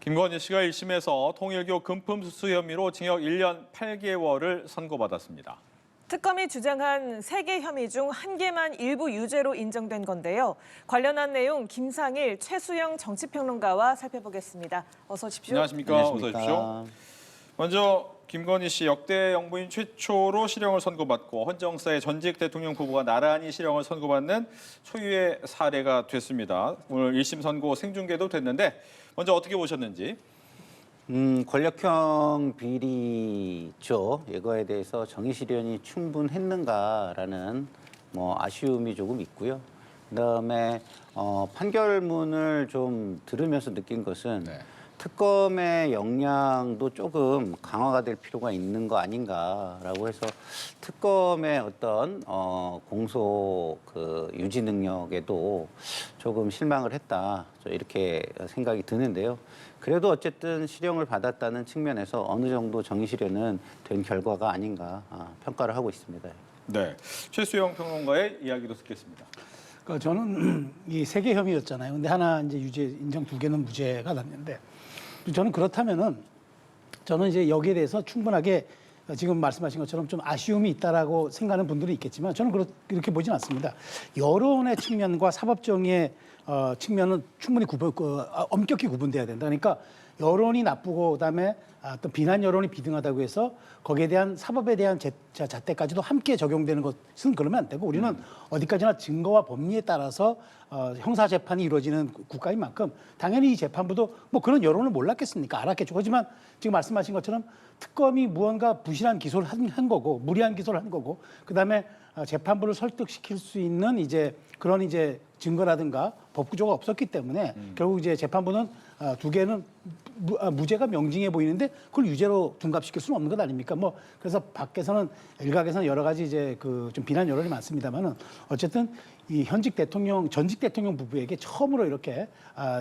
김건희 씨가 1심에서 통일교 금품 수수 혐의로 징역 1년 8개월을 선고받았습니다. 특검이 주장한 3개 혐의 중 1개만 일부 유죄로 인정된 건데요. 관련한 내용 김상일, 최수영 정치평론가와 살펴보겠습니다. 어서 오십시오. 안녕하십니까. 어서 오십시오. 먼저 김건희 씨 역대 영부인 최초로 실형을 선고받고 헌정사의 전직 대통령 부부가 나란히 실형을 선고받는 초유의 사례가 됐습니다. 오늘 1심 선고 생중계도 됐는데 먼저 어떻게 보셨는지. 권력형 비리죠. 이거에 대해서 정의 실현이 충분했는가라는 아쉬움이 조금 있고요. 그다음에 판결문을 좀 들으면서 느낀 것은 특검의 역량도 조금 강화가 될 필요가 있는 거 아닌가라고 해서 특검의 어떤 공소 유지 능력에도 조금 실망을 했다. 이렇게 생각이 드는데요. 그래도 어쨌든 실형을 받았다는 측면에서 어느 정도 정의 실현은 된 결과가 아닌가 평가를 하고 있습니다. 네, 최수영 평론가의 이야기도 듣겠습니다. 그러니까 저는 이 3개 혐의였잖아요. 근데 하나 이제 유죄 인정, 2개는 무죄가 났는데 저는 그렇다면은 저는 이제 여기에 대해서 충분하게 지금 말씀하신 것처럼 좀 아쉬움이 있다라고 생각하는 분들이 있겠지만 저는 그렇게 보진 않습니다. 여론의 측면과 사법정의의 측면은 충분히 엄격히 구분돼야 된다. 그러니까 여론이 나쁘고 그다음에 또 비난 여론이 비등하다고 해서 거기에 대한 사법에 대한 잣대까지도 함께 적용되는 것은 그러면 안 되고 우리는 어디까지나 증거와 법리에 따라서 형사 재판이 이루어지는 국가인 만큼 당연히 이 재판부도 그런 여론을 몰랐겠습니까? 알았겠죠. 하지만 지금 말씀하신 것처럼 특검이 무언가 부실한 기소를 한 거고 무리한 기소를 한 거고 그다음에 재판부를 설득시킬 수 있는 그런 증거라든가 법 구조가 없었기 때문에 결국 재판부는 2개는 무죄가 명징해 보이는데 그걸 유죄로 둔갑시킬 수는 없는 것 아닙니까? 그래서 밖에서는 일각에서는 여러 가지 좀 비난 여론이 많습니다만은 어쨌든 이 전직 대통령 부부에게 처음으로 이렇게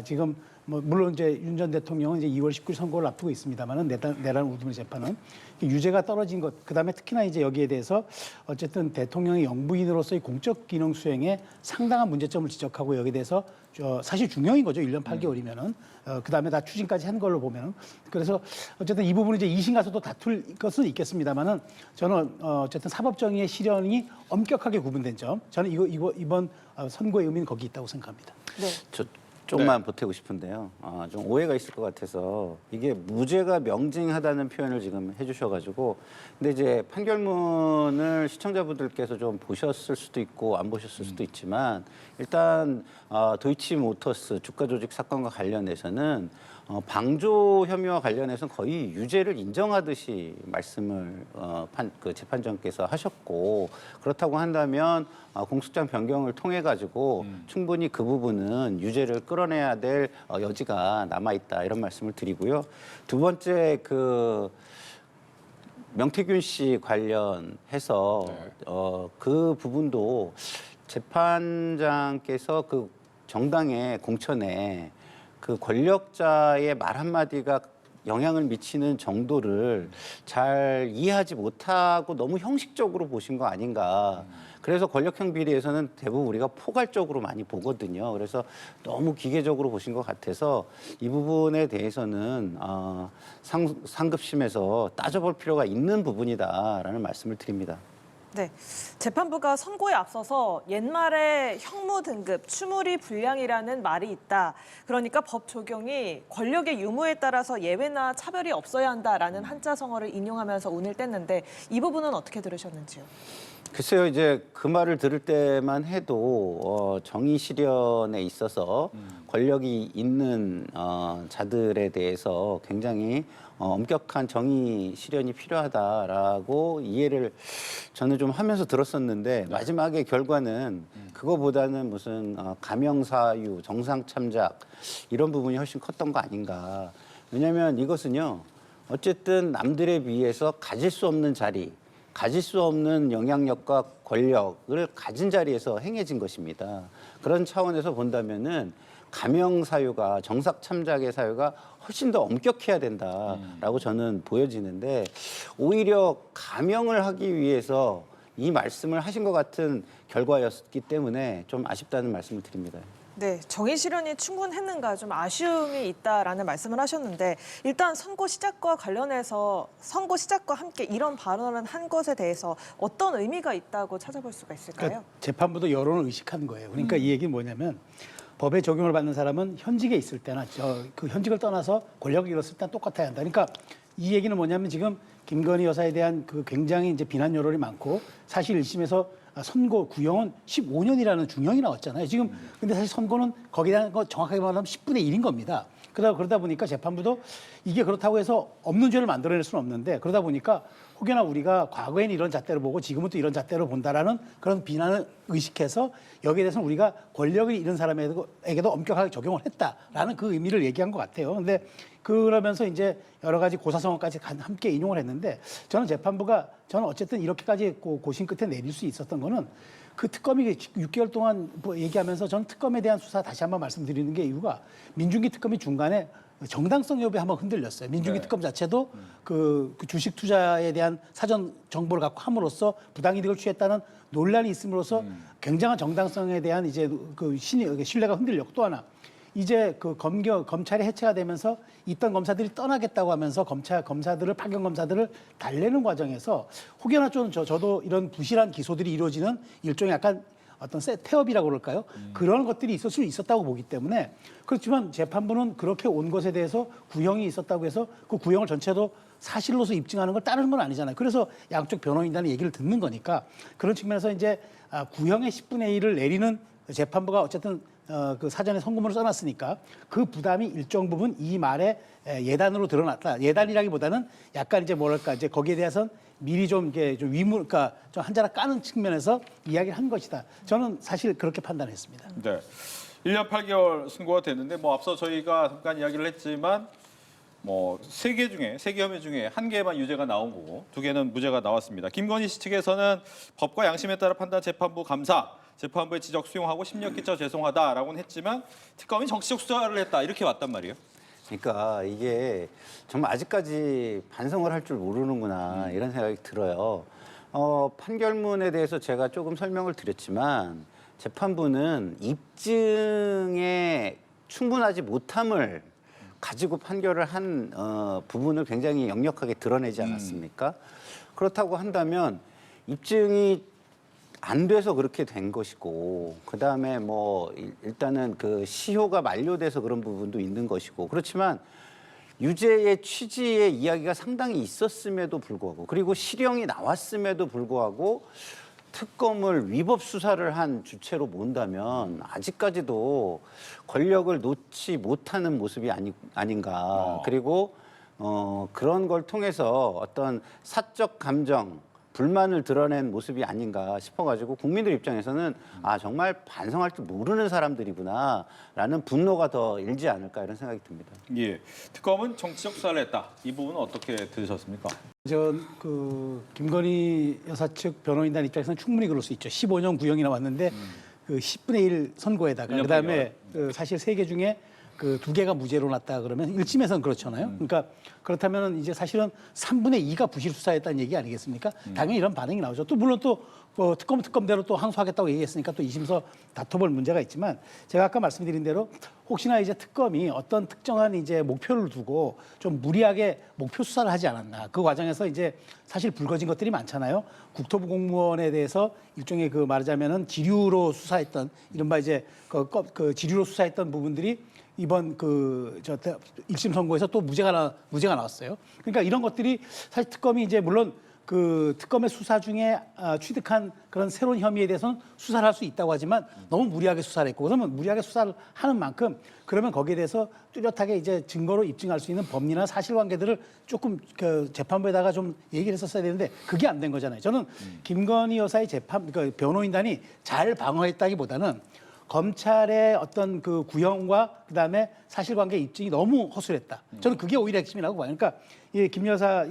지금 물론 윤 전 대통령은 2월 19일 선고를 앞두고 있습니다만은 내란 우두머리 재판은 유죄가 떨어진 것, 그다음에 특히나 여기에 대해서 어쨌든 대통령의 영부인으로서의 공적 기능 수행에 상당한 문제점을 지적하고 여기에 대해서 사실 중형인 거죠. 1년 8개월이면은 그다음에 다 추징까지 한 걸로 보면은 그래서 어쨌든 이 부분은 2심 가서도 다툴 것은 있겠습니다만은 저는 어쨌든 사법정의의 실현이 엄격하게 구분된 점, 저는 이번 선고의 의미는 거기 있다고 생각합니다. 네. 조금만 보태고 싶은데요. 좀 오해가 있을 것 같아서 이게 무죄가 명징하다는 표현을 지금 해주셔가지고 근데 판결문을 시청자분들께서 좀 보셨을 수도 있고 안 보셨을 수도 있지만 일단 도이치모터스 주가 조직 사건과 관련해서는 방조 혐의와 관련해서는 거의 유죄를 인정하듯이 말씀을 재판장께서 하셨고 그렇다고 한다면 공소장 변경을 통해 가지고 충분히 그 부분은 유죄를 끌어내야 될 여지가 남아 있다 이런 말씀을 드리고요. 두 번째 명태균 씨 관련해서 그 부분도 재판장께서 정당의 공천에 권력자의 말 한마디가 영향을 미치는 정도를 잘 이해하지 못하고 너무 형식적으로 보신 거 아닌가. 그래서 권력형 비리에서는 대부분 우리가 포괄적으로 많이 보거든요. 그래서 너무 기계적으로 보신 것 같아서 이 부분에 대해서는 상급심에서 따져볼 필요가 있는 부분이다라는 말씀을 드립니다. 네, 재판부가 선고에 앞서서 옛말에 형무 등급, 추물이 불량이라는 말이 있다. 그러니까 법 적용이 권력의 유무에 따라서 예외나 차별이 없어야 한다라는 한자성어를 인용하면서 운을 뗐는데 이 부분은 어떻게 들으셨는지요? 글쎄요, 그 말을 들을 때만 해도 정의 실현에 있어서 권력이 있는 자들에 대해서 굉장히 엄격한 정의 실현이 필요하다라고 이해를 저는 좀 하면서 들었었는데 마지막에 결과는 그거보다는 무슨 가명사유, 정상참작 이런 부분이 훨씬 컸던 거 아닌가. 왜냐하면 이것은요, 어쨌든 남들에 비해서 가질 수 없는 자리, 가질 수 없는 영향력과 권력을 가진 자리에서 행해진 것입니다. 그런 차원에서 본다면은 가명 사유가 정상 참작의 사유가 훨씬 더 엄격해야 된다라고 저는 보여지는데 오히려 가명을 하기 위해서 이 말씀을 하신 것 같은 결과였기 때문에 좀 아쉽다는 말씀을 드립니다. 네, 정의 실현이 충분했는가 좀 아쉬움이 있다라는 말씀을 하셨는데 일단 선거 시작과 관련해서 선거 시작과 함께 이런 발언을 한 것에 대해서 어떤 의미가 있다고 찾아볼 수가 있을까요? 그러니까 재판부도 여론을 의식한 거예요. 그러니까 이 얘기는 뭐냐면 법의 적용을 받는 사람은 현직에 있을 때나 그 현직을 떠나서 권력을 잃었을 때는 똑같아야 한다. 그러니까 이 얘기는 뭐냐면 지금 김건희 여사에 대한 그 굉장히 이제 비난 여론이 많고 사실 1심에서 선고 구형은 15년이라는 중형이 나왔잖아요. 지금 근데 사실 선고는 거기에 대한 거 정확하게 말하면 10분의 1인 겁니다. 그러다 보니까 재판부도 이게 그렇다고 해서 없는 죄를 만들어낼 수는 없는데 그러다 보니까 혹여나 우리가 과거에는 이런 잣대로 보고 지금은 또 이런 잣대로 본다라는 그런 비난을 의식해서 여기에 대해서는 우리가 권력을 잃은 사람에게도 엄격하게 적용을 했다라는 그 의미를 얘기한 것 같아요. 근데 그러면서 이제 여러 가지 고사성어까지 함께 인용을 했는데 저는 재판부가 저는 어쨌든 이렇게까지 고심 끝에 내릴 수 있었던 거는 그 특검이 6개월 동안 얘기하면서 저는 특검에 대한 수사 다시 한번 말씀드리는 게 이유가 민중기 특검이 중간에 정당성 여부에 한번 흔들렸어요. 민중기 특검 자체도 그 주식 투자에 대한 사전 정보를 갖고 함으로써 부당이득을 취했다는 논란이 있음으로써 굉장한 정당성에 대한 이제 그 신뢰가 흔들렸고 또 하나 이제 그 검찰이 해체가 되면서 있던 검사들이 떠나겠다고 하면서 검사들을 파견 검사들을 달래는 과정에서 혹여나 좀 저도 이런 부실한 기소들이 이루어지는 일종의 약간 어떤 태업이라고 그럴까요? 그런 것들이 있을 수 있었다고 보기 때문에 그렇지만 재판부는 그렇게 온 것에 대해서 구형이 있었다고 해서 그 구형을 전체도 사실로서 입증하는 걸 따르는 건 아니잖아요. 그래서 양쪽 변호인단의 얘기를 듣는 거니까 그런 측면에서 이제 구형의 10분의 1을 내리는 재판부가 어쨌든 그 사전에 선고문을 써놨으니까 그 부담이 일정 부분 이 말에 예단으로 드러났다. 예단이라기보다는 약간 이제 뭐랄까 이제 거기에 대해서는 미리 좀 이게 좀 그러니까 좀 한자락 까는 측면에서 이야기를 한 것이다. 저는 사실 그렇게 판단했습니다. 네. 1년 8개월 선고가 됐는데 뭐 앞서 저희가 잠깐 이야기를 했지만 뭐 세 개 혐의 중에 한 개만 유죄가 나온 거고 두 개는 무죄가 나왔습니다. 김건희 씨 측에서는 법과 양심에 따라 판단 재판부 감사 재판부의 지적 수용하고 심력 끼쳐 죄송하다라고는 했지만 특검이 정치적 수사를 했다 이렇게 왔단 말이에요. 그러니까 이게 정말 아직까지 반성을 할 줄 모르는구나 이런 생각이 들어요. 판결문에 대해서 제가 조금 설명을 드렸지만 재판부는 입증에 충분하지 못함을 가지고 판결을 한 부분을 굉장히 역력하게 드러내지 않았습니까? 그렇다고 한다면 입증이 안 돼서 그렇게 된 것이고 그다음에 뭐 일단은 그 시효가 만료돼서 그런 부분도 있는 것이고 그렇지만 유죄의 취지의 이야기가 상당히 있었음에도 불구하고 그리고 실형이 나왔음에도 불구하고 특검을 위법 수사를 한 주체로 본다면 아직까지도 권력을 놓지 못하는 모습이 아닌가. 그리고 그런 걸 통해서 어떤 사적 감정 불만을 드러낸 모습이 아닌가 싶어가지고 국민들 입장에서는 아 정말 반성할 줄 모르는 사람들이구나라는 분노가 더 일지 않을까 이런 생각이 듭니다. 예, 특검은 정치적 수사를 했다. 이 부분은 어떻게 들으셨습니까? 그 김건희 여사 측 변호인단 입장에서는 충분히 그럴 수 있죠. 15년 구형이 나왔는데 그 10분의 1 선고에다가 그다음에 그 사실 3개 중에 그 2개가 무죄로 났다 그러면 1심에서는 그렇잖아요. 그러니까 그렇다면 이제 사실은 3분의 2가 부실 수사했다는 얘기 아니겠습니까? 당연히 이런 반응이 나오죠. 또 물론 또 특검대로 또 항소하겠다고 얘기했으니까 또 2심서 다퉈볼 문제가 있지만 제가 아까 말씀드린 대로 혹시나 이제 특검이 어떤 특정한 이제 목표를 두고 좀 무리하게 목표 수사를 하지 않았나. 그 과정에서 이제 사실 불거진 것들이 많잖아요. 국토부 공무원에 대해서 일종의 그 말하자면은 지류로 수사했던 이른바 이제 그 지류로 수사했던 부분들이 이번 그 1심 선고에서 또 무죄가 나왔어요. 그러니까 이런 것들이 사실 특검이 이제 물론 그 특검의 수사 중에 취득한 그런 새로운 혐의에 대해서는 수사를 할 수 있다고 하지만 너무 무리하게 수사를 했고 그러면 무리하게 수사를 하는 만큼 그러면 거기에 대해서 뚜렷하게 이제 증거로 입증할 수 있는 법리나 사실관계들을 조금 그 재판부에다가 좀 얘기를 했었어야 되는데 그게 안 된 거잖아요. 저는 김건희 여사의 그 변호인단이 잘 방어했다기보다는 검찰의 어떤 그 구형과 그다음에 사실관계 입증이 너무 허술했다. 저는 그게 오히려 핵심이라고 봐요. 그러니까 이 김 여사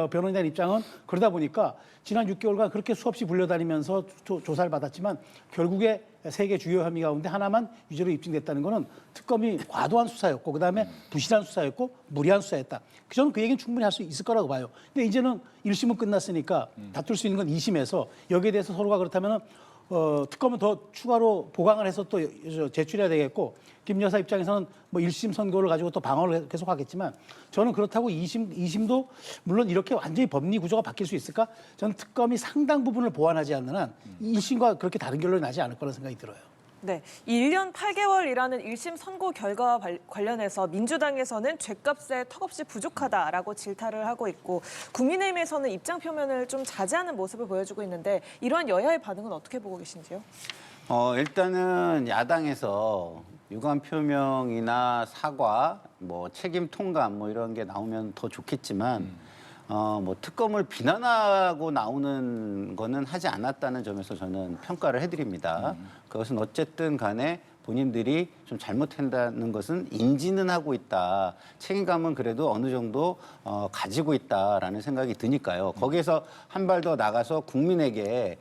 변호인단 입장은 그러다 보니까 지난 6개월간 그렇게 수없이 불려다니면서 조사를 받았지만 결국에 3개 주요 혐의 가운데 하나만 유죄로 입증됐다는 거는 특검이 과도한 수사였고 그다음에 부실한 수사였고 무리한 수사였다. 저는 그 얘기는 충분히 할 수 있을 거라고 봐요. 근데 이제는 1심은 끝났으니까 다툴 수 있는 건 2심에서 여기에 대해서 서로가 그렇다면은 특검은 더 추가로 보강을 해서 또 제출해야 되겠고 김 여사 입장에서는 뭐 1심 선고를 가지고 또 방어를 계속 하겠지만 저는 그렇다고 2심도 물론 이렇게 완전히 법리 구조가 바뀔 수 있을까? 저는 특검이 상당 부분을 보완하지 않는 한 1심과 그렇게 다른 결론이 나지 않을 거라는 생각이 들어요. 네, 1년 8개월이라는 1심 선고 결과와 관련해서 민주당에서는 죗값에 턱없이 부족하다라고 질타를 하고 있고 국민의힘에서는 입장 표명을 좀 자제하는 모습을 보여주고 있는데 이러한 여야의 반응은 어떻게 보고 계신지요? 일단은 야당에서 유감 표명이나 사과, 뭐 책임 통감 뭐 이런 게 나오면 더 좋겠지만 뭐 특검을 비난하고 나오는 거는 하지 않았다는 점에서 저는 평가를 해드립니다. 그것은 어쨌든 간에 본인들이 좀 잘못한다는 것은 인지는 하고 있다. 책임감은 그래도 어느 정도 가지고 있다라는 생각이 드니까요. 거기에서 한 발 더 나가서 국민에게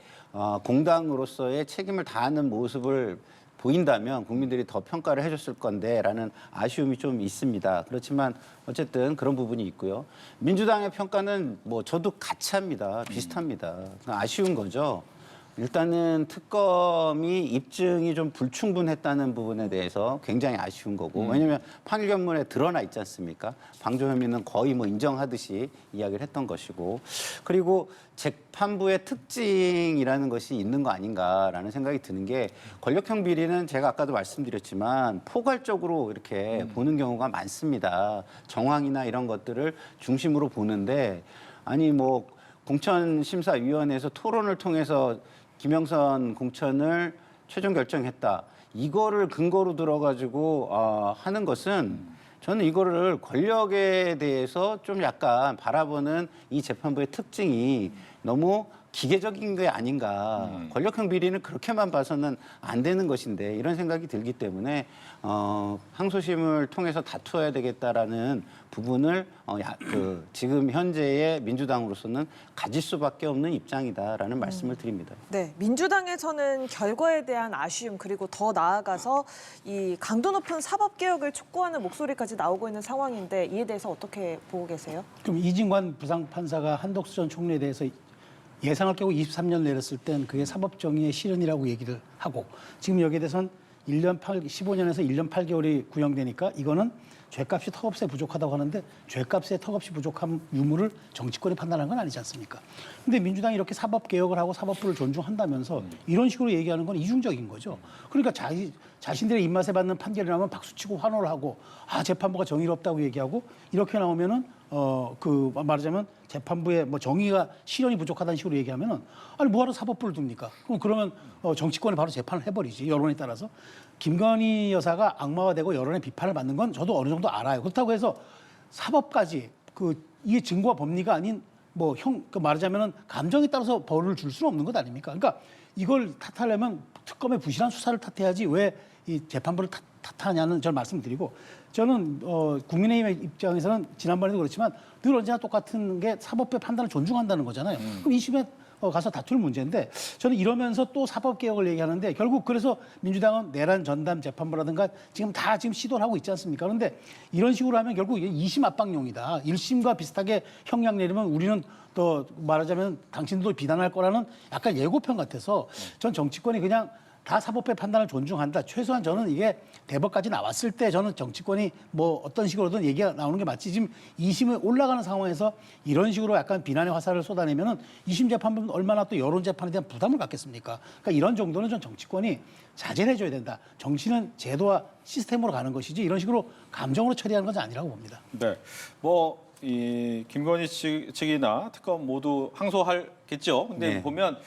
공당으로서의 책임을 다하는 모습을 보인다면 국민들이 더 평가를 해줬을 건데라는 아쉬움이 좀 있습니다. 그렇지만 어쨌든 그런 부분이 있고요. 민주당의 평가는 뭐 저도 같이 합니다. 비슷합니다. 아쉬운 거죠. 일단은 특검이 입증이 좀 불충분했다는 부분에 대해서 굉장히 아쉬운 거고 왜냐하면 판결문에 드러나 있지 않습니까? 방조 혐의는 거의 뭐 인정하듯이 이야기를 했던 것이고 그리고 재판부의 특징이라는 것이 있는 거 아닌가라는 생각이 드는 게 권력형 비리는 제가 아까도 말씀드렸지만 포괄적으로 이렇게 보는 경우가 많습니다. 정황이나 이런 것들을 중심으로 보는데 아니 뭐 공천심사위원회에서 토론을 통해서 김영선 공천을 최종 결정했다. 이거를 근거로 들어가지고 하는 것은 저는 이거를 권력에 대해서 좀 약간 바라보는 이 재판부의 특징이 너무 기계적인 게 아닌가. 권력형 비리는 그렇게만 봐서는 안 되는 것인데 이런 생각이 들기 때문에 항소심을 통해서 다투어야 되겠다라는 부분을 지금 현재의 민주당으로서는 가질 수밖에 없는 입장이다라는 말씀을 드립니다. 네, 민주당에서는 결과에 대한 아쉬움 그리고 더 나아가서 이 강도 높은 사법 개혁을 촉구하는 목소리까지 나오고 있는 상황인데 이에 대해서 어떻게 보고 계세요? 그럼 이진관 부장판사가 한덕수 전 총리에 대해서 예상을 깨고 23년 내렸을 땐 그게 사법정의의 실현이라고 얘기를 하고 지금 여기에 대해서는 15년에서 1년 8개월이 구형되니까 이거는 죗값이 턱없이 부족하다고 하는데 죗값에 턱없이 부족한 유무를 정치권이 판단한 건 아니지 않습니까? 근데 민주당이 이렇게 사법개혁을 하고 사법부를 존중한다면서 이런 식으로 얘기하는 건 이중적인 거죠. 그러니까 자신들의 입맛에 맞는 판결이 나오면 박수치고 환호를 하고 재판부가 정의롭다고 얘기하고 이렇게 나오면은 말하자면 재판부의 뭐 정의가 실현이 부족하다는 식으로 얘기하면은 아니 뭐하러 사법부를 둡니까? 그러면 정치권이 바로 재판을 해버리지 여론에 따라서. 김건희 여사가 악마화되고 여론의 비판을 받는 건 저도 어느 정도 알아요. 그렇다고 해서 사법까지 이게 증거와 법리가 아닌 말하자면은 감정에 따라서 벌을 줄 수는 없는 것 아닙니까? 그러니까 이걸 탓하려면 특검의 부실한 수사를 탓해야지 왜 이 재판부를 탓하냐는 저는 말씀드리고 저는 국민의힘의 입장에서는 지난번에도 그렇지만 늘 언제나 똑같은 게 사법부의 판단을 존중한다는 거잖아요. 그럼 2심에 가서 다툴 문제인데 저는 이러면서 또 사법개혁을 얘기하는데 결국 그래서 민주당은 내란 전담 재판부라든가 지금 시도를 하고 있지 않습니까? 그런데 이런 식으로 하면 결국 이게 2심 압박용이다. 1심과 비슷하게 형량 내리면 우리는 또 말하자면 당신들도 비난할 거라는 약간 예고편 같아서 전 정치권이 그냥 다 사법부의 판단을 존중한다. 최소한 저는 이게 대법까지 나왔을 때 저는 정치권이 뭐 어떤 식으로든 얘기가 나오는 게 맞지. 지금 2심에 올라가는 상황에서 이런 식으로 약간 비난의 화살을 쏟아내면은 2심 재판부는 얼마나 또 여론 재판에 대한 부담을 갖겠습니까? 그러니까 이런 정도는 전 정치권이 자제를 해줘야 된다. 정치는 제도와 시스템으로 가는 것이지 이런 식으로 감정으로 처리하는 것은 아니라고 봅니다. 네, 이 김건희 측이나 특검 모두 항소하겠죠. 근데 네. 보면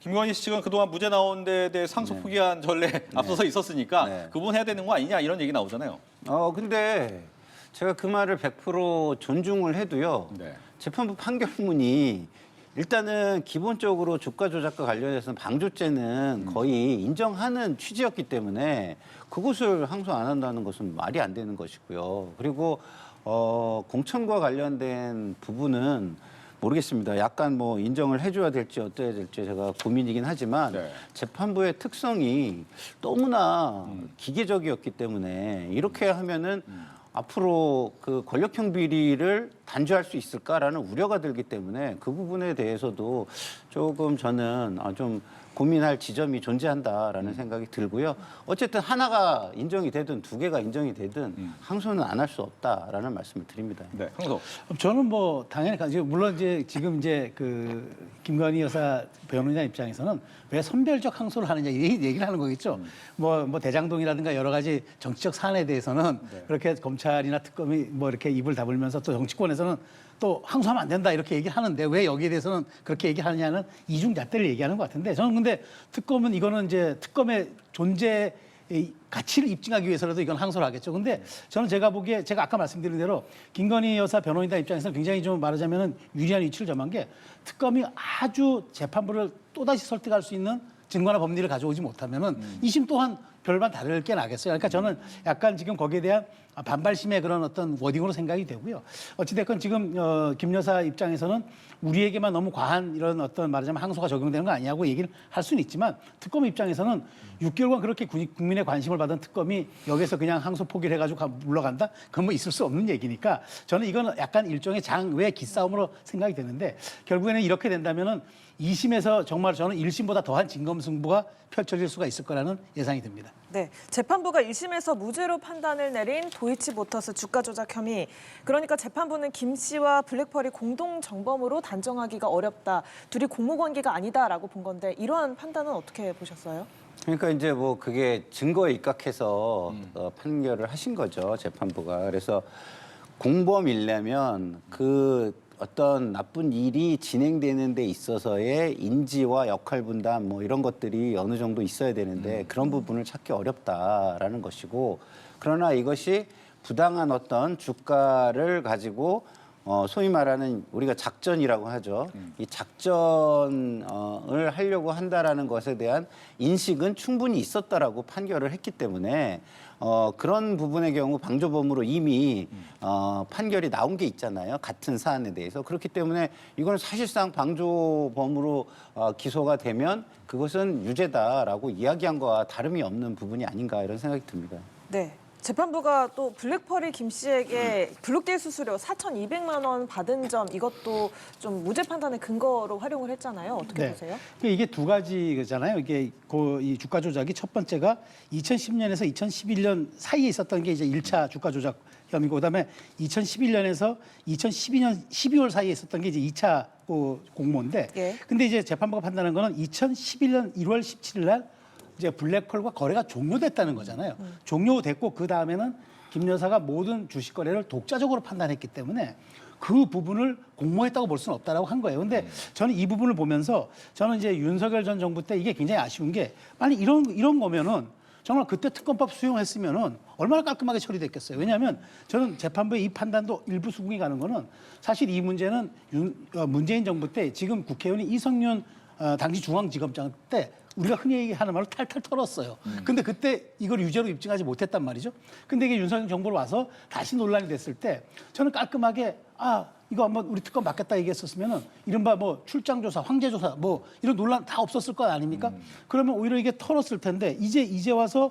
김건희 씨 측은 그동안 무죄 나온 데에 대해 상소 포기한 전례 앞서서 있었으니까 그 부분 해야 되는 거 아니냐 이런 얘기 나오잖아요. 근데 제가 그 말을 100% 존중을 해도요. 네. 재판부 판결문이 일단은 기본적으로 주가 조작과 관련해서는 방조죄는 거의 인정하는 취지였기 때문에 그것을 항소 안 한다는 것은 말이 안 되는 것이고요. 그리고 공천과 관련된 부분은 모르겠습니다. 약간 뭐 인정을 해줘야 될지 어떠해야 될지 제가 고민이긴 하지만 재판부의 특성이 너무나 기계적이었기 때문에 이렇게 하면은 앞으로 그 권력형 비리를 단죄할 수 있을까라는 우려가 들기 때문에 그 부분에 대해서도 조금 저는 좀 고민할 지점이 존재한다라는 생각이 들고요. 어쨌든 하나가 인정이 되든 두 개가 인정이 되든 항소는 안 할 수 없다라는 말씀을 드립니다. 네, 항소. 저는 뭐 당연히 물론 이제 지금 이제 그 김건희 여사 변호인장 입장에서는 왜 선별적 항소를 하느냐 이 얘기를 하는 거겠죠. 뭐 대장동이라든가 여러 가지 정치적 사안에 대해서는 그렇게 검찰이나 특검이 뭐 이렇게 입을 다물면서 또 정치권에서는 또 항소하면 안 된다 이렇게 얘기를 하는데 왜 여기에 대해서는 그렇게 얘기하느냐는 이중잣대를 얘기하는 것 같은데 저는 근데 특검은 이거는 이제 특검의 존재 이 가치를 입증하기 위해서라도 이건 항소를 하겠죠. 근데 저는 제가 보기에 제가 아까 말씀드린 대로 김건희 여사 변호인단 입장에서는 굉장히 좀 말하자면은 유리한 위치를 점한 게 특검이 아주 재판부를 또다시 설득할 수 있는 증거나 법리를 가져오지 못하면은 2심 또한 별반 다를 게 나겠어요. 그러니까 저는 약간 지금 거기에 대한 반발심의 그런 어떤 워딩으로 생각이 되고요. 어찌됐건 지금 김 여사 입장에서는 우리에게만 너무 과한 이런 어떤 말하자면 항소가 적용되는 거 아니냐고 얘기를 할 수는 있지만 특검 입장에서는 6개월간 그렇게 국민의 관심을 받은 특검이 여기서 그냥 항소 포기를 해가지고 물러간다? 그건 뭐 있을 수 없는 얘기니까 저는 이건 약간 일종의 장외 기싸움으로 생각이 되는데 결국에는 이렇게 된다면은 2심에서 정말 저는 1심보다 더한 진검승부가 펼쳐질 수가 있을 거라는 예상이 듭니다. 네, 재판부가 1심에서 무죄로 판단을 내린 도이치모터스 주가 조작 혐의. 그러니까 재판부는 김 씨와 블랙펄이 공동 정범으로 단정하기가 어렵다. 둘이 공모관계가 아니다라고 본 건데 이러한 판단은 어떻게 보셨어요? 그러니까 이제 뭐 그게 증거에 입각해서 판결을 하신 거죠, 재판부가. 그래서 공범이려면 그 어떤 나쁜 일이 진행되는 데 있어서의 인지와 역할 분담 뭐 이런 것들이 어느 정도 있어야 되는데 그런 부분을 찾기 어렵다라는 것이고, 그러나 이것이 부당한 어떤 주가를 가지고 소위 말하는 우리가 작전이라고 하죠. 이 작전을 하려고 한다라는 것에 대한 인식은 충분히 있었다라고 판결을 했기 때문에 그런 부분의 경우 방조범으로 이미 판결이 나온 게 있잖아요. 같은 사안에 대해서. 그렇기 때문에 이거는 사실상 방조범으로 기소가 되면 그것은 유죄다라고 이야기한 거와 다름이 없는 부분이 아닌가 이런 생각이 듭니다. 네. 재판부가 또 블랙펄이 김 씨에게 블록딜 수수료 4,200만 원 받은 점 이것도 좀 무죄 판단의 근거로 활용을 했잖아요. 어떻게 보세요? 이게 두 가지잖아요. 이게 이 주가 조작이 첫 번째가 2010년에서 2011년 사이에 있었던 게 이제 1차 주가 조작 혐의고, 그다음에 2011년에서 2012년 12월 사이에 있었던 게 이제 2차 공모인데, 예. 근데 이제 재판부가 판단한 거는 2011년 1월 17일 날 이제 블랙펄과 거래가 종료됐다는 거잖아요. 종료됐고 그 다음에는 김 여사가 모든 주식 거래를 독자적으로 판단했기 때문에 그 부분을 공모했다고 볼 수는 없다라고 한 거예요. 근데 저는 이 부분을 보면서 저는 이제 윤석열 전 정부 때 이게 굉장히 아쉬운 게, 아니 이런 거면은 정말 그때 특검법 수용했으면은 얼마나 깔끔하게 처리됐겠어요. 왜냐하면 저는 재판부의 이 판단도 일부 수긍이 가는 거는 사실 이 문제는 문재인 정부 때 지금 국회의원이 이성윤 당시 중앙지검장 때 우리가 흔히 얘기하는 말로 탈탈 털었어요. 근데 그때 이걸 유죄로 입증하지 못했단 말이죠. 근데 이게 윤석열 정부로 와서 다시 논란이 됐을 때 저는 깔끔하게 이거 한번 우리 특검 맡겠다 얘기했었으면은 이른바 뭐 출장조사, 황제조사 뭐 이런 논란 다 없었을 것 아닙니까? 그러면 오히려 이게 털었을 텐데 이제 와서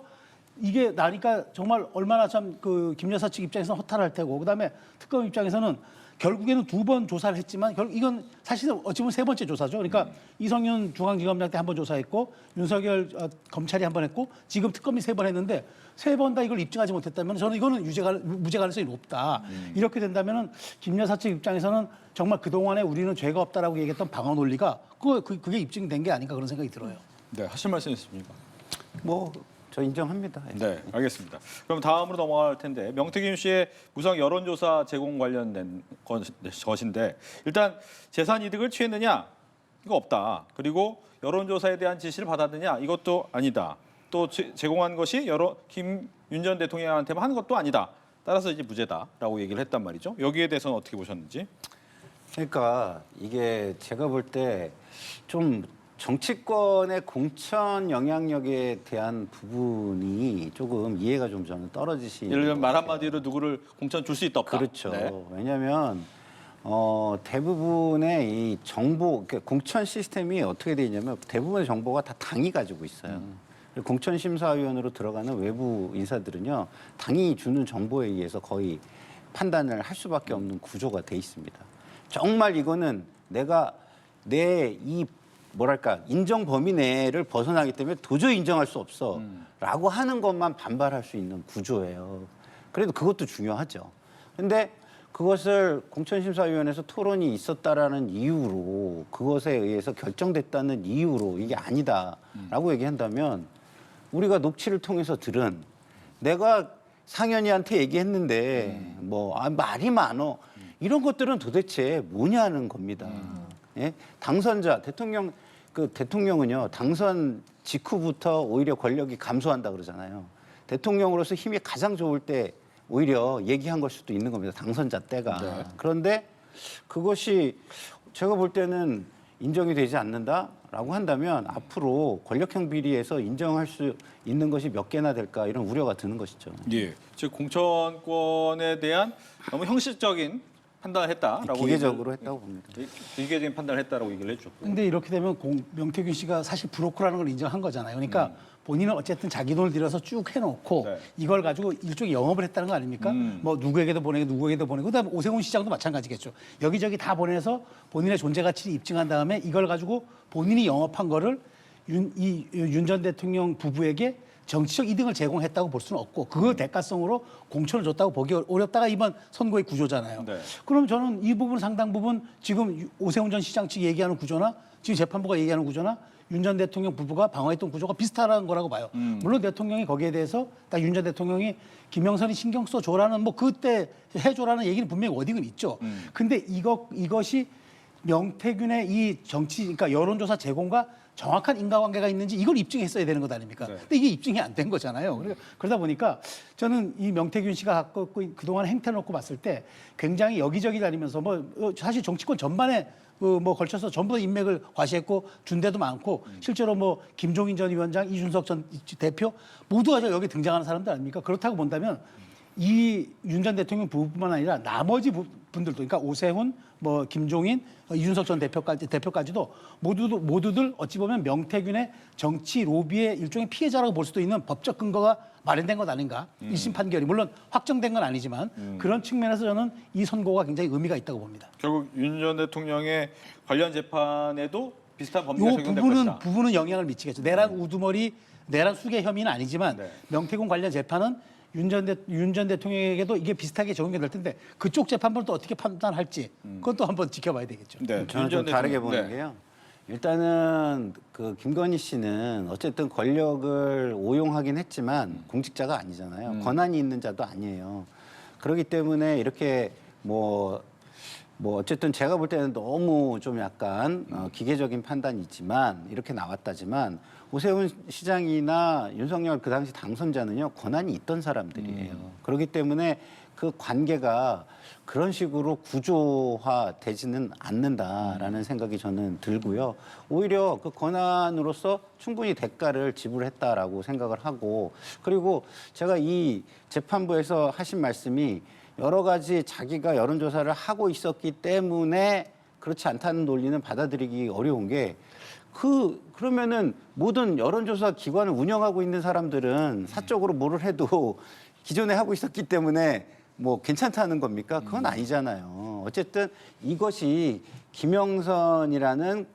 이게 나니까 정말 얼마나 참 그 김 여사 측 입장에서는 허탈할 테고, 그다음에 특검 입장에서는 결국에는 2번 조사를 했지만 이건 사실은 어찌 보면 3번째 조사죠. 그러니까 이성윤 중앙지검장 때 1번 조사했고 윤석열 검찰이 1번 했고 지금 특검이 3번 했는데 3번 다 이걸 입증하지 못했다면 저는 이거는 무죄 가능성이 높다. 이렇게 된다면은 김 여사 측 입장에서는 정말 그동안에 우리는 죄가 없다라고 얘기했던 방어 논리가 그게 입증된 게 아닌가 그런 생각이 들어요. 네, 하실 말씀 있습니까? 저 인정합니다. 네, 알겠습니다. 그럼 다음으로 넘어갈 텐데, 명태균 씨의 무상 여론조사 제공 관련된 것인데, 일단 재산 이득을 취했느냐? 이거 없다. 그리고 여론조사에 대한 지시를 받았느냐? 이것도 아니다. 또 제공한 것이 김윤 전 대통령한테만 한 것도 아니다. 따라서 이제 무죄다라고 얘기를 했단 말이죠. 여기에 대해서는 어떻게 보셨는지? 그러니까 이게 제가 볼 때 좀 정치권의 공천 영향력에 대한 부분이 조금 이해가 좀 저는 떨어지시는 예를 들면 것 말 같아요. 한마디로 누구를 공천 줄 수 있다 없다. 그렇죠. 네. 왜냐하면 대부분의 이 정보, 그러니까 공천 시스템이 어떻게 돼 있냐면 대부분의 정보가 다 당이 가지고 있어요. 그리고 공천심사위원으로 들어가는 외부 인사들은요, 당이 주는 정보에 의해서 거의 판단을 할 수밖에 없는 구조가 돼 있습니다. 정말 이거는 내가 내 이 뭐랄까 인정 범위 내를 벗어나기 때문에 도저히 인정할 수 없어라고 하는 것만 반발할 수 있는 구조예요. 그래도 그것도 중요하죠. 근데 그것을 공천심사위원회에서 토론이 있었다라는 이유로 그것에 의해서 결정됐다는 이유로 이게 아니다라고 얘기한다면 우리가 녹취를 통해서 들은 내가 상현이한테 얘기했는데 말이 많어 이런 것들은 도대체 뭐냐는 겁니다. 예? 당선자 대통령은요 당선 직후부터 오히려 권력이 감소한다 그러잖아요. 대통령으로서 힘이 가장 좋을 때 오히려 얘기한 걸 수도 있는 겁니다. 당선자 때가. 네. 그런데 그것이 제가 볼 때는 인정이 되지 않는다라고 한다면 앞으로 권력형 비리에서 인정할 수 있는 것이 몇 개나 될까 이런 우려가 드는 것이죠. 예. 즉 공천권에 대한 너무 형식적인 판단을 했다라고 기계적으로 했다고 봅니다. 기계적인 판단을 했다라고 얘기를 했죠. 근데 이렇게 되면 명태균 씨가 사실 브로커라는 걸 인정한 거잖아요. 그러니까 본인은 어쨌든 자기 돈을 들여서 쭉 해놓고 네. 이걸 가지고 일종의 영업을 했다는 거 아닙니까? 뭐 누구에게도 보내고 누구에게도 보내고 그다음에 오세훈 시장도 마찬가지겠죠. 여기저기 다 보내서 본인의 존재 가치를 입증한 다음에 이걸 가지고 본인이 영업한 거를 윤 전 대통령 부부에게 정치적 이득을 제공했다고 볼 수는 없고 그 대가성으로 공천을 줬다고 보기 어렵다가 이번 선거의 구조잖아요. 네. 그럼 저는 이 부분 상당 부분 지금 오세훈 전 시장 측이 얘기하는 구조나 지금 재판부가 얘기하는 구조나 윤 전 대통령 부부가 방어했던 구조가 비슷하다는 거라고 봐요. 물론 대통령이 거기에 대해서 딱 윤 전 대통령이 김영선이 신경 써줘라는 뭐 그때 해줘라는 얘기는 분명히 워딩은 있죠. 근데 이것이 명태균의 이 정치, 그러니까 여론조사 제공과 정확한 인과관계가 있는지 이걸 입증했어야 되는 것 아닙니까? 네. 근데 이게 입증이 안 된 거잖아요. 그러다 보니까 저는 이 명태균 씨가 갖고 있는 그동안 행태를 놓고 봤을 때 굉장히 여기저기 다니면서 사실 정치권 전반에 걸쳐서 전부 다 인맥을 과시했고 준 데도 많고 실제로 김종인 전 위원장, 이준석 전 대표 모두가 여기 등장하는 사람들 아닙니까? 그렇다고 본다면 이 윤 전 대통령 부부뿐만 아니라 나머지 분들도 그러니까 오세훈, 김종인, 이준석 전 대표까지도 모두들 어찌 보면 명태균의 정치 로비의 일종의 피해자라고 볼 수도 있는 법적 근거가 마련된 것 아닌가? 1심 판결이 물론 확정된 건 아니지만 그런 측면에서 저는 이 선고가 굉장히 의미가 있다고 봅니다. 결국 윤 전 대통령의 관련 재판에도 비슷한 법리가 적용될 것이다. 부분은 영향을 미치겠죠. 내란 우두머리, 내란 수괴 혐의는 아니지만 네. 명태균 관련 재판은 윤 전 대통령에게도 이게 비슷하게 적용이 될 텐데 그쪽 재판부는 또 어떻게 판단할지 그건 또 한번 지켜봐야 되겠죠. 네, 저는 윤 좀 전 다르게 대통령. 보는 게요. 일단은 김건희 씨는 어쨌든 권력을 오용하긴 했지만 공직자가 아니잖아요. 권한이 있는 자도 아니에요. 그렇기 때문에 이렇게 어쨌든 제가 볼 때는 너무 좀 약간 기계적인 판단이 있지만 이렇게 나왔다지만 오세훈 시장이나 윤석열 그 당시 당선자는요 권한이 있던 사람들이에요. 그렇기 때문에 그 관계가 그런 식으로 구조화되지는 않는다라는 생각이 저는 들고요. 오히려 그 권한으로서 충분히 대가를 지불했다라고 생각을 하고 그리고 제가 이 재판부에서 하신 말씀이 여러 가지 자기가 여론조사를 하고 있었기 때문에 그렇지 않다는 논리는 받아들이기 어려운 게 그러면은 모든 여론조사 기관을 운영하고 있는 사람들은 사적으로 뭐를 해도 기존에 하고 있었기 때문에 괜찮다는 겁니까? 그건 아니잖아요. 어쨌든 이것이 김영선이라는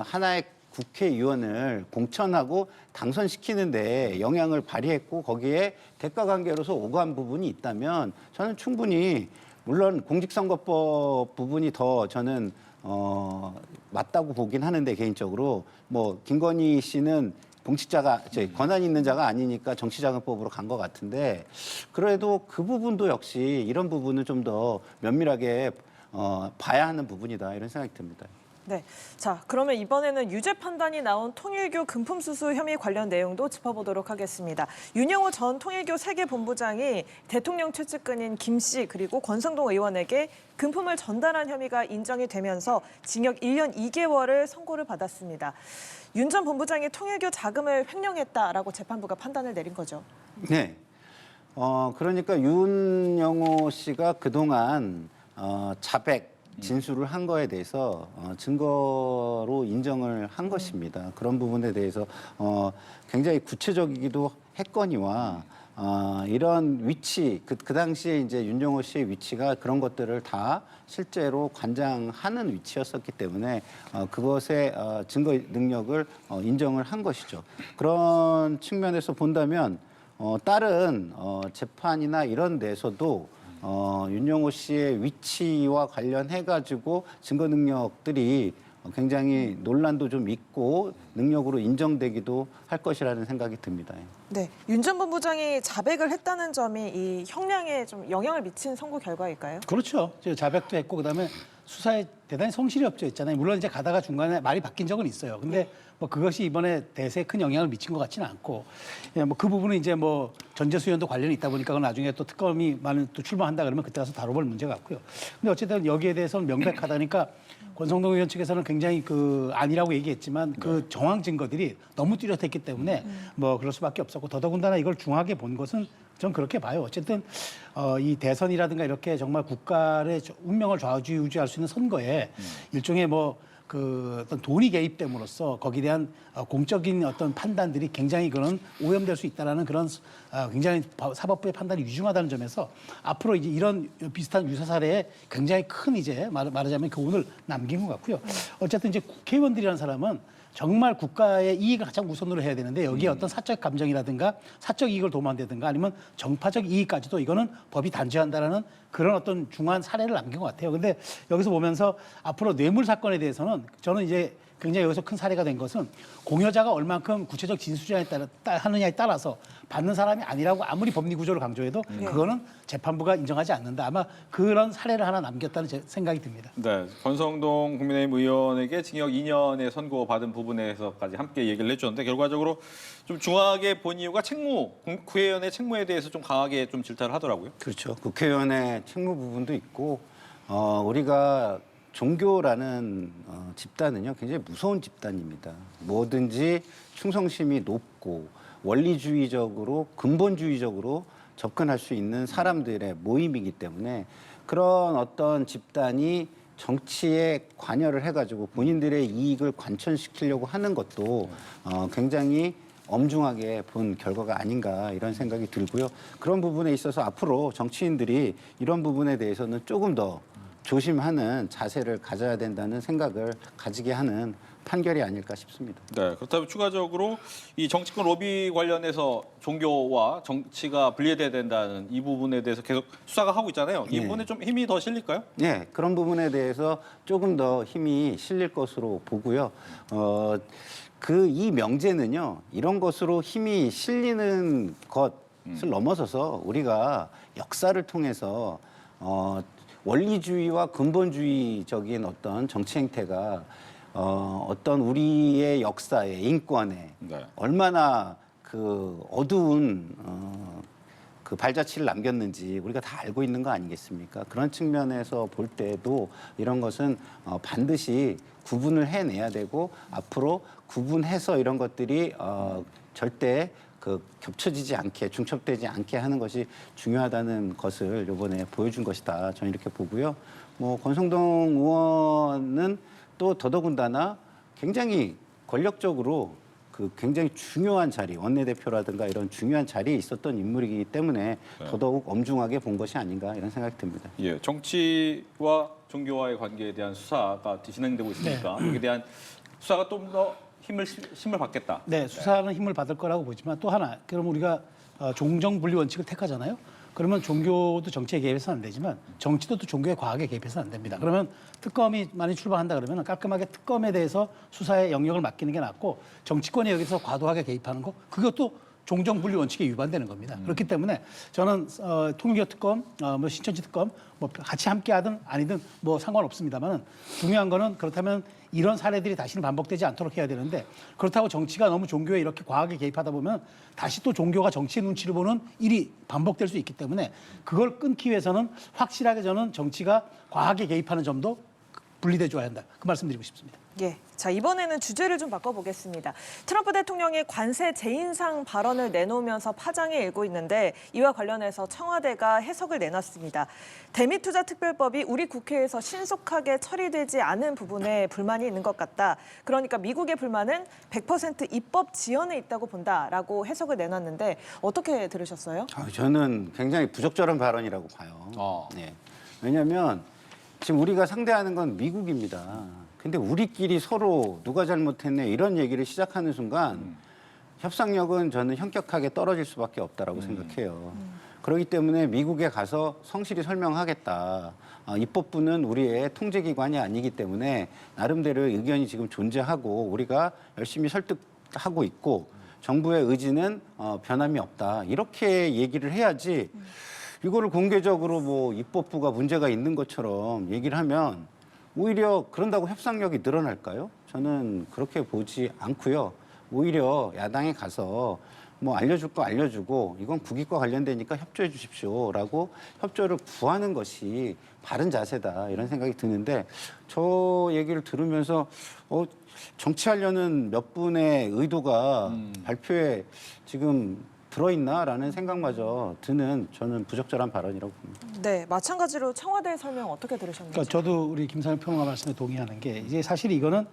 하나의 국회의원을 공천하고 당선시키는데 영향을 발휘했고 거기에 대가관계로서 오간 부분이 있다면 저는 충분히 물론 공직선거법 부분이 더 저는 맞다고 보긴 하는데 개인적으로 김건희 씨는 공직자가 권한 있는 자가 아니니까 정치자금법으로 간 것 같은데 그래도 그 부분도 역시 이런 부분을 좀 더 면밀하게 봐야 하는 부분이다 이런 생각이 듭니다. 네. 자, 그러면 이번에는 유죄 판단이 나온 통일교 금품 수수 혐의 관련 내용도 짚어보도록 하겠습니다. 윤영호 전 통일교 세계본부장이 대통령 최측근인 김 씨 그리고 권성동 의원에게 금품을 전달한 혐의가 인정이 되면서 징역 1년 2개월을 선고를 받았습니다. 윤 전 본부장이 통일교 자금을 횡령했다라고 재판부가 판단을 내린 거죠. 네. 그러니까 윤영호 씨가 그동안 자백 진술을 한 거에 대해서 증거로 인정을 한 것입니다. 그런 부분에 대해서 굉장히 구체적이기도 했거니와 이런 위치, 그 당시에 이제 윤정호 씨의 위치가 그런 것들을 다 실제로 관장하는 위치였었기 때문에 그것의 증거 능력을 인정을 한 것이죠. 그런 측면에서 본다면 다른 재판이나 이런 데서도 윤정호 씨의 위치와 관련해 가지고 증거 능력들이 굉장히 논란도 좀 있고 능력으로 인정되기도 할 것이라는 생각이 듭니다. 네, 윤 전 본부장이 자백을 했다는 점이 이 형량에 좀 영향을 미친 선고 결과일까요? 그렇죠. 자백도 했고 그다음에 수사에 대단히 성실히 협조했잖아요. 물론 이제 가다가 중간에 말이 바뀐 적은 있어요. 근데 뭐 그것이 이번에 대세에 큰 영향을 미친 것 같지는 않고, 예, 뭐 그 부분은 이제 뭐 전제 수연도 관련이 있다 보니까 그건 나중에 또 특검이 만약 또 출범한다 그러면 그때 가서 다뤄볼 문제 같고요. 근데 어쨌든 여기에 대해서는 명백하다니까 권성동 의원 측에서는 굉장히 그 아니라고 얘기했지만 그 정황 증거들이 너무 뚜렷했기 때문에 뭐 그럴 수밖에 없었고, 더더군다나 이걸 중하게 본 것은 전 그렇게 봐요. 어쨌든 이 대선이라든가 이렇게 정말 국가의 운명을 좌우지우지할 수 있는 선거에 일종의 뭐 그 어떤 돈이 개입됨으로써 거기에 대한 공적인 어떤 판단들이 굉장히 그런 오염될 수 있다라는 그런 굉장히 사법부의 판단이 위중하다는 점에서 앞으로 이제 이런 비슷한 유사 사례에 굉장히 큰 이제 말하자면 교훈을 남긴 것 같고요. 어쨌든 이제 국회의원들이라는 사람은 정말 국가의 이익을 가장 우선으로 해야 되는데 여기에 어떤 사적 감정이라든가 사적 이익을 도모한다든가 아니면 정파적 이익까지도 이거는 법이 단죄한다라는 그런 어떤 중요한 사례를 남긴 것 같아요. 근데 여기서 보면서 앞으로 뇌물 사건에 대해서는 저는 이제 굉장히 여기서 큰 사례가 된 것은 공여자가 얼만큼 구체적 진술자에 하느냐에 따라서 받는 사람이 아니라고 아무리 법리 구조를 강조해도 그거는 재판부가 인정하지 않는다. 아마 그런 사례를 하나 남겼다는 제 생각이 듭니다. 네, 권성동 국민의힘 의원에게 징역 2년의 선고받은 부분에서까지 함께 얘기를 해주셨는데 결과적으로 좀 중하게 본 이유가 국회의원의 책무에 대해서 좀 강하게 좀 질타를 하더라고요. 그렇죠. 국회의원의 책무 부분도 있고 우리가 종교라는 집단은요 굉장히 무서운 집단입니다. 뭐든지 충성심이 높고 원리주의적으로 근본주의적으로 접근할 수 있는 사람들의 모임이기 때문에 그런 어떤 집단이 정치에 관여를 해가지고 본인들의 이익을 관철시키려고 하는 것도 굉장히 엄중하게 본 결과가 아닌가 이런 생각이 들고요. 그런 부분에 있어서 앞으로 정치인들이 이런 부분에 대해서는 조금 더 조심하는 자세를 가져야 된다는 생각을 가지게 하는 판결이 아닐까 싶습니다. 네, 그렇다면 추가적으로 이 정치권 로비 관련해서 종교와 정치가 분리돼야 된다는 이 부분에 대해서 계속 수사가 하고 있잖아요. 이 네. 부분에 좀 힘이 더 실릴까요? 네, 그런 부분에 대해서 조금 더 힘이 실릴 것으로 보고요. 이 명제는요, 이런 것으로 힘이 실리는 것을 넘어서서 우리가 역사를 통해서 원리주의와 근본주의적인 어떤 정치 행태가 어떤 우리의 역사에 인권에 네. 얼마나 그 어두운 그 발자취를 남겼는지 우리가 다 알고 있는 거 아니겠습니까? 그런 측면에서 볼 때도 이런 것은 반드시 구분을 해내야 되고 앞으로 구분해서 이런 것들이 절대 그 겹쳐지지 않게 중첩되지 않게 하는 것이 중요하다는 것을 이번에 보여준 것이다. 저는 이렇게 보고요. 뭐 권성동 의원은 또 더더군다나 굉장히 권력적으로 그 굉장히 중요한 자리, 원내대표라든가 이런 중요한 자리에 있었던 인물이기 때문에 더더욱 엄중하게 본 것이 아닌가 이런 생각이 듭니다. 예, 정치와 종교와의 관계에 대한 수사가 진행되고 있으니까 여기에 대한 수사가 좀 더 힘을 받겠다. 네, 수사는 힘을 받을 거라고 보지만 또 하나, 그럼 우리가 종정 분리 원칙을 택하잖아요. 그러면 종교도 정치에 개입해서는 안 되지만 정치도 또 종교에 과하게 개입해서는 안 됩니다. 그러면 특검이 많이 출범한다 그러면 깔끔하게 특검에 대해서 수사의 영역을 맡기는 게 낫고 정치권에 여기서 과도하게 개입하는 거 그것도 종정 분리 원칙에 위반되는 겁니다. 그렇기 때문에 저는 통일교 특검, 뭐 신천지 특검 뭐 같이 함께하든 아니든 뭐 상관없습니다만은 중요한 거는 그렇다면 이런 사례들이 다시는 반복되지 않도록 해야 되는데 그렇다고 정치가 너무 종교에 이렇게 과하게 개입하다 보면 다시 또 종교가 정치의 눈치를 보는 일이 반복될 수 있기 때문에 그걸 끊기 위해서는 확실하게 저는 정치가 과하게 개입하는 점도 분리돼 줘야 한다. 그 말씀드리고 싶습니다. 예. 자, 이번에는 주제를 좀 바꿔보겠습니다. 트럼프 대통령이 관세 재인상 발언을 내놓으면서 파장이 일고 있는데 이와 관련해서 청와대가 해석을 내놨습니다. 대미투자특별법이 우리 국회에서 신속하게 처리되지 않은 부분에 불만이 있는 것 같다. 그러니까 미국의 불만은 100% 입법 지연에 있다고 본다라고 해석을 내놨는데 어떻게 들으셨어요? 저는 굉장히 부적절한 발언이라고 봐요. 네. 왜냐하면 지금 우리가 상대하는 건 미국입니다. 근데 우리끼리 서로 누가 잘못했네 이런 얘기를 시작하는 순간 협상력은 저는 현격하게 떨어질 수밖에 없다라고 생각해요. 그렇기 때문에 미국에 가서 성실히 설명하겠다. 입법부는 우리의 통제기관이 아니기 때문에 나름대로의 의견이 지금 존재하고 우리가 열심히 설득하고 있고 정부의 의지는 변함이 없다. 이렇게 얘기를 해야지 이거를 공개적으로 뭐 입법부가 문제가 있는 것처럼 얘기를 하면 오히려 그런다고 협상력이 늘어날까요? 저는 그렇게 보지 않고요. 오히려 야당에 가서 뭐 알려줄 거 알려주고 이건 국익과 관련되니까 협조해 주십시오라고 협조를 구하는 것이 바른 자세다 이런 생각이 드는데 저 얘기를 들으면서 정치하려는 몇 분의 의도가 발표에 지금 들어있나라는 생각마저 드는 저는 부적절한 발언이라고 봅니다. 네, 마찬가지로 청와대 설명 어떻게 들으셨는지. 그러니까 저도 우리 김상현 평론가 말씀에 동의하는 게 이제 사실 이거는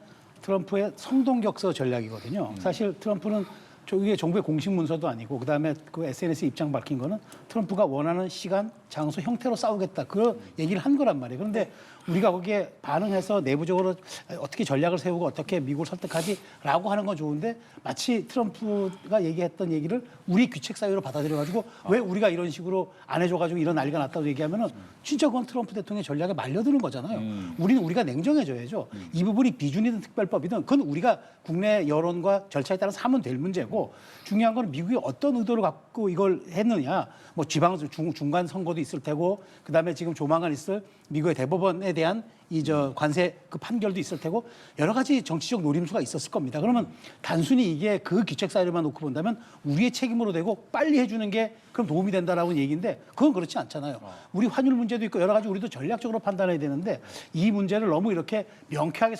트럼프의 성동격서 전략이거든요. 사실 트럼프는 이게 정부의 공식 문서도 아니고 그다음에 그 SNS 입장 밝힌 거는 트럼프가 원하는 시간, 장소, 형태로 싸우겠다. 그런 얘기를 한 거란 말이에요. 그런데 우리가 거기에 반응해서 내부적으로 어떻게 전략을 세우고 어떻게 미국을 설득하지라고 하는 건 좋은데 마치 트럼프가 얘기했던 얘기를 우리 귀책 사유로 받아들여가지고 왜 우리가 이런 식으로 안 해줘가지고 이런 난리가 났다고 얘기하면은 진짜 그건 트럼프 대통령의 전략에 말려드는 거잖아요. 우리는 우리가 냉정해져야죠. 이 부분이 비준이든 특별법이든 그건 우리가 국내 여론과 절차에 따라서 하면 될 문제고 중요한 건 미국이 어떤 의도를 갖고 이걸 했느냐. 뭐 지방 중간 선거도 있을 테고 그다음에 지금 조만간 있을 미국의 대법원에 대한 이 관세 그 판결도 있을 테고 여러 가지 정치적 노림수가 있었을 겁니다. 그러면 단순히 이게 그 귀책 사유만 놓고 본다면 우리의 책임으로 되고 빨리 해주는 게 그럼 도움이 된다라는 얘기인데 그건 그렇지 않잖아요. 우리 환율 문제도 있고 여러 가지 우리도 전략적으로 판단해야 되는데 이 문제를 너무 이렇게 명쾌하게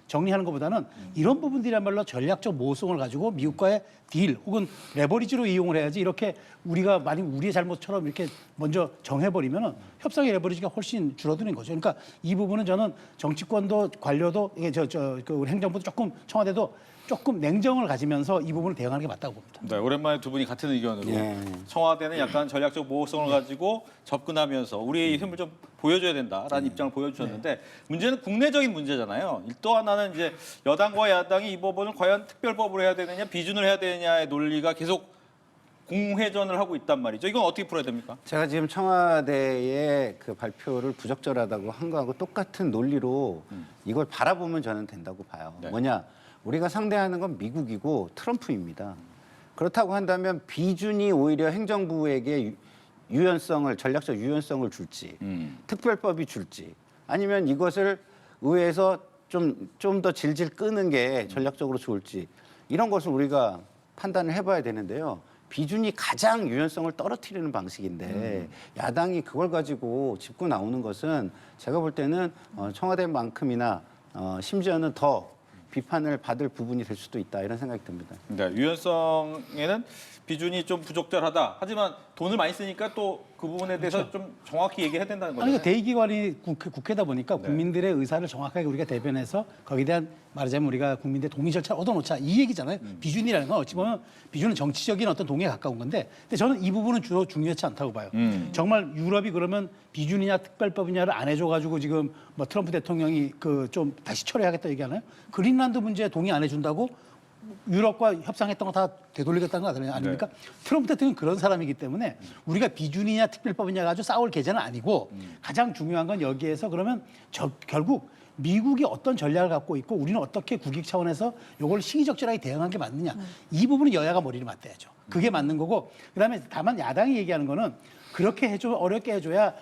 정리하는 것보다는 이런 부분들이야말로 전략적 모성을 가지고 미국과의 딜 혹은 레버리지로 이용을 해야지 이렇게 우리가 만약 우리의 잘못처럼 이렇게 먼저 정해버리면은 협상의 레버리지가 훨씬 줄어드는 거죠. 그러니까 이 부분은 저는 정치권도 관료도 이게 그 우리 행정부도 조금 청와대도 조금 냉정을 가지면서 이 부분을 대응하는 게 맞다고 봅니다. 네, 오랜만에 두 분이 같은 의견으로 예. 청와대는 약간 전략적 모호성을 가지고 접근하면서 우리의 힘을 좀 보여줘야 된다라는 입장을 보여주셨는데 문제는 국내적인 문제잖아요. 또 하나는 이제 여당과 야당이 이 법원을 과연 특별법으로 해야 되느냐 비준을 해야 되느냐의 논리가 계속 공회전을 하고 있단 말이죠. 이건 어떻게 풀어야 됩니까? 제가 지금 청와대의 그 발표를 부적절하다고 한 거하고 똑같은 논리로 이걸 바라보면 저는 된다고 봐요. 네. 뭐냐? 우리가 상대하는 건 미국이고 트럼프입니다. 그렇다고 한다면 비준이 오히려 행정부에게 전략적 유연성을 줄지, 특별법이 줄지, 아니면 이것을 의회에서 좀 더 질질 끄는 게 전략적으로 좋을지 이런 것을 우리가 판단을 해봐야 되는데요. 비준이 가장 유연성을 떨어뜨리는 방식인데 야당이 그걸 가지고 짚고 나오는 것은 제가 볼 때는 청와대만큼이나 심지어는 더 비판을 받을 부분이 될 수도 있다 이런 생각이 듭니다. 네, 유연성에는 비준이 좀 부적절하다. 하지만 돈을 많이 쓰니까 또 그 부분에 대해서 좀 정확히 얘기해야 된다는 거죠. 아니, 그러니까 대의기관이 국회다 보니까 국민들의 의사를 정확하게 우리가 대변해서 거기에 대한 말하자면 우리가 국민들의 동의 절차를 얻어놓자 이 얘기잖아요. 비준이라는 건 어찌 보면 비준은 정치적인 어떤 동의에 가까운 건데 근데 저는 이 부분은 주로 중요하지 않다고 봐요. 정말 유럽이 그러면 비준이냐 특별법이냐를 안 해줘가지고 지금 뭐 트럼프 대통령이 그 좀 다시 처리하겠다 얘기하나요? 그린란드 문제 동의 안 해준다고 유럽과 협상했던 거 다 되돌리겠다는 거 아닙니까? 네. 트럼프 대통령은 그런 사람이기 때문에 우리가 비준이냐 특별법이냐 가지고 싸울 계제는 아니고 가장 중요한 건 여기에서 그러면 결국 미국이 어떤 전략을 갖고 있고 우리는 어떻게 국익 차원에서 이걸 시기적절하게 대응한 게 맞느냐. 이 부분은 여야가 머리를 맞대야죠. 그게 맞는 거고 그다음에 다만 야당이 얘기하는 거는 그렇게 해줘 어렵게 해줘야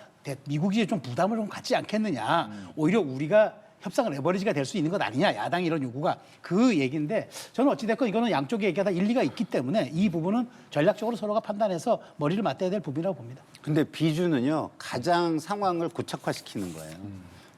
미국이 좀 부담을 좀 갖지 않겠느냐. 오히려 우리가 협상 레버리지가 될 수 있는 것 아니냐. 야당이 이런 요구가 그 얘기인데 저는 어찌됐건 이거는 양쪽의 얘기가 다 일리가 있기 때문에 이 부분은 전략적으로 서로가 판단해서 머리를 맞대야 될 부분이라고 봅니다. 근데 비준은요 가장 상황을 고착화시키는 거예요.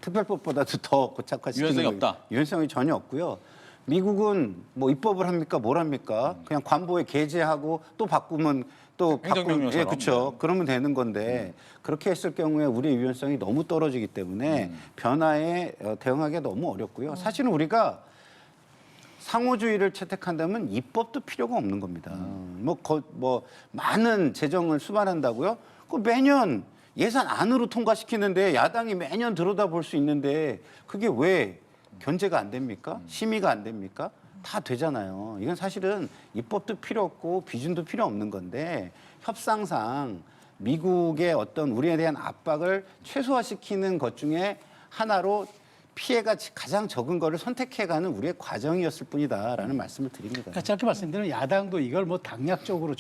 특별법보다도 더 고착화시키는 유연성이 거기- 없다. 유연성이 전혀 없고요. 미국은 뭐 입법을 합니까? 뭘 합니까? 그냥 관보에 게재하고 또 바꾸면 또 행정명령처럼. 예, 그렇죠. 그러면 되는 건데 그렇게 했을 경우에 우리의 유연성이 너무 떨어지기 때문에 변화에 대응하기가 너무 어렵고요. 사실은 우리가 상호주의를 채택한다면 입법도 필요가 없는 겁니다. 뭐 많은 재정을 수반한다고요? 그 매년 예산 안으로 통과시키는데 야당이 매년 들여다볼 수 있는데 그게 왜 견제가 안 됩니까? 심의가 안 됩니까? 다 되잖아요. 이건 사실은 입법도 필요 없고 비준도 필요 없는 건데 협상상 미국의 어떤 우리에 대한 압박을 최소화시키는 것 중에 하나로 피해가 가장 적은 거를 선택해가는 우리의 과정이었을 뿐이다라는 말씀을 드립니다. 그러니까 짧게 말씀드리면 야당도 이걸 뭐 당략적으로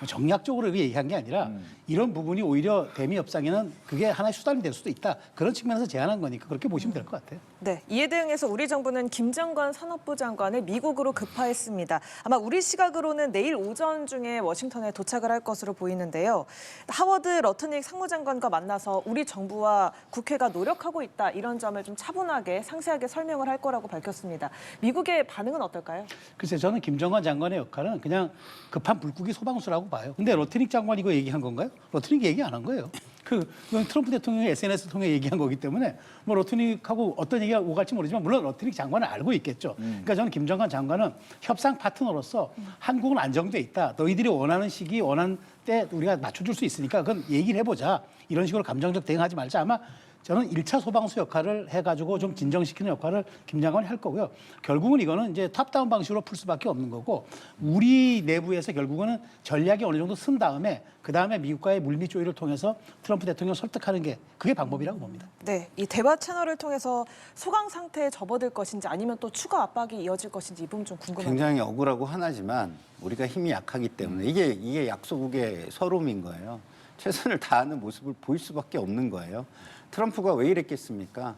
정략적으로 이렇게 얘기한 게 아니라 이런 부분이 오히려 대미 협상에는 그게 하나의 수단이 될 수도 있다. 그런 측면에서 제안한 거니까 그렇게 보시면 될 것 같아요. 네, 이에 대응해서 우리 정부는 김정관 산업부 장관을 미국으로 급파했습니다. 아마 우리 시각으로는 내일 오전 중에 워싱턴에 도착을 할 것으로 보이는데요. 하워드 러트닉 상무장관과 만나서 우리 정부와 국회가 노력하고 있다 이런 점을 좀 차분하게 상세하게 설명을 할 거라고 밝혔습니다. 미국의 반응은 어떨까요? 글쎄 저는 김정관 장관의 역할은 그냥 급한 불국이 소방수라고 봐요. 근데 러트닉 장관이 이거 얘기한 건가요? 러트닉 얘기 안 한 거예요. 그건 트럼프 대통령이 SNS 통해 얘기한 거기 때문에 뭐 러트닉하고 어떤 얘기가 오갈지 모르지만 물론 러트닉 장관은 알고 있겠죠. 그러니까 저는 김정관 장관은 협상 파트너로서 한국은 안정돼 있다. 너희들이 원하는 시기, 원하는 때 우리가 맞춰줄 수 있으니까 그건 얘기를 해보자. 이런 식으로 감정적 대응하지 말자. 아마 저는 1차 소방수 역할을 해가지고 좀 진정시키는 역할을 김 장관이 할 거고요. 결국은 이거는 이제 탑다운 방식으로 풀 수밖에 없는 거고 우리 내부에서 결국은 전략이 어느 정도 쓴 다음에 그 다음에 미국과의 물밑 조율을 통해서 트럼프 대통령을 설득하는 게 그게 방법이라고 봅니다. 네, 이 대화 채널을 통해서 소강 상태에 접어들 것인지 아니면 또 추가 압박이 이어질 것인지 이 부분 좀 궁금합니다. 굉장히 억울하고 하나지만 우리가 힘이 약하기 때문에 이게 약소국의 서름인 거예요. 최선을 다하는 모습을 보일 수밖에 없는 거예요. 트럼프가 왜 이랬겠습니까?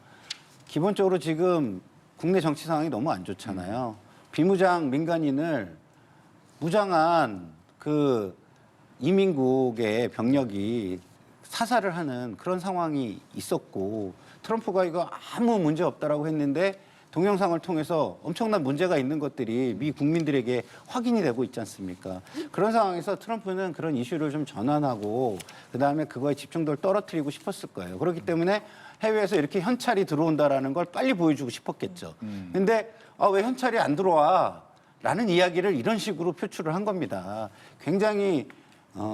기본적으로 지금 국내 정치 상황이 너무 안 좋잖아요. 비무장 민간인을 무장한 그 이민국의 병력이 사살을 하는 그런 상황이 있었고 트럼프가 이거 아무 문제 없다라고 했는데 동영상을 통해서 엄청난 문제가 있는 것들이 미 국민들에게 확인이 되고 있지 않습니까? 그런 상황에서 트럼프는 그런 이슈를 좀 전환하고 그다음에 그거에 집중도를 떨어뜨리고 싶었을 거예요. 그렇기 때문에 해외에서 이렇게 현찰이 들어온다라는 걸 빨리 보여주고 싶었겠죠. 근데 왜 현찰이 안 들어와? 라는 이야기를 이런 식으로 표출을 한 겁니다. 굉장히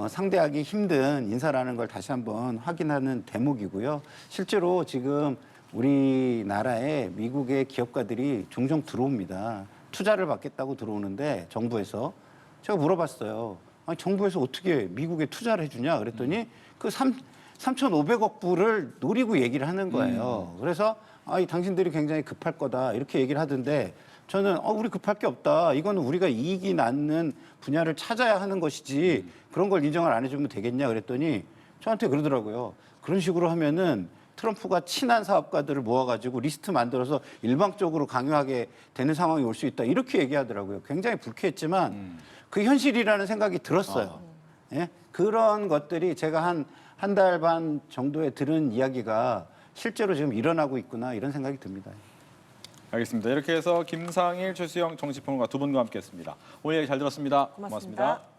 상대하기 힘든 인사라는 걸 다시 한번 확인하는 대목이고요. 실제로 지금 우리나라에 미국의 기업가들이 종종 들어옵니다. 투자를 받겠다고 들어오는데 정부에서 제가 물어봤어요. 아니, 정부에서 어떻게 미국에 투자를 해주냐 그랬더니 그 3,500억 불을 노리고 얘기를 하는 거예요. 그래서 당신들이 굉장히 급할 거다 이렇게 얘기를 하던데 저는 우리 급할 게 없다. 이거는 우리가 이익이 낳는 분야를 찾아야 하는 것이지 그런 걸 인정을 안 해주면 되겠냐 그랬더니 저한테 그러더라고요. 그런 식으로 하면은 트럼프가 친한 사업가들을 모아가지고 리스트 만들어서 일방적으로 강요하게 되는 상황이 올 수 있다. 이렇게 얘기하더라고요. 굉장히 불쾌했지만 그 현실이라는 생각이 들었어요. 예? 그런 것들이 제가 한 달 반 정도에 들은 이야기가 실제로 지금 일어나고 있구나 이런 생각이 듭니다. 알겠습니다. 이렇게 해서 김상일, 최수영 정치평론가 두 분과 함께했습니다. 오늘 얘기 잘 들었습니다. 고맙습니다.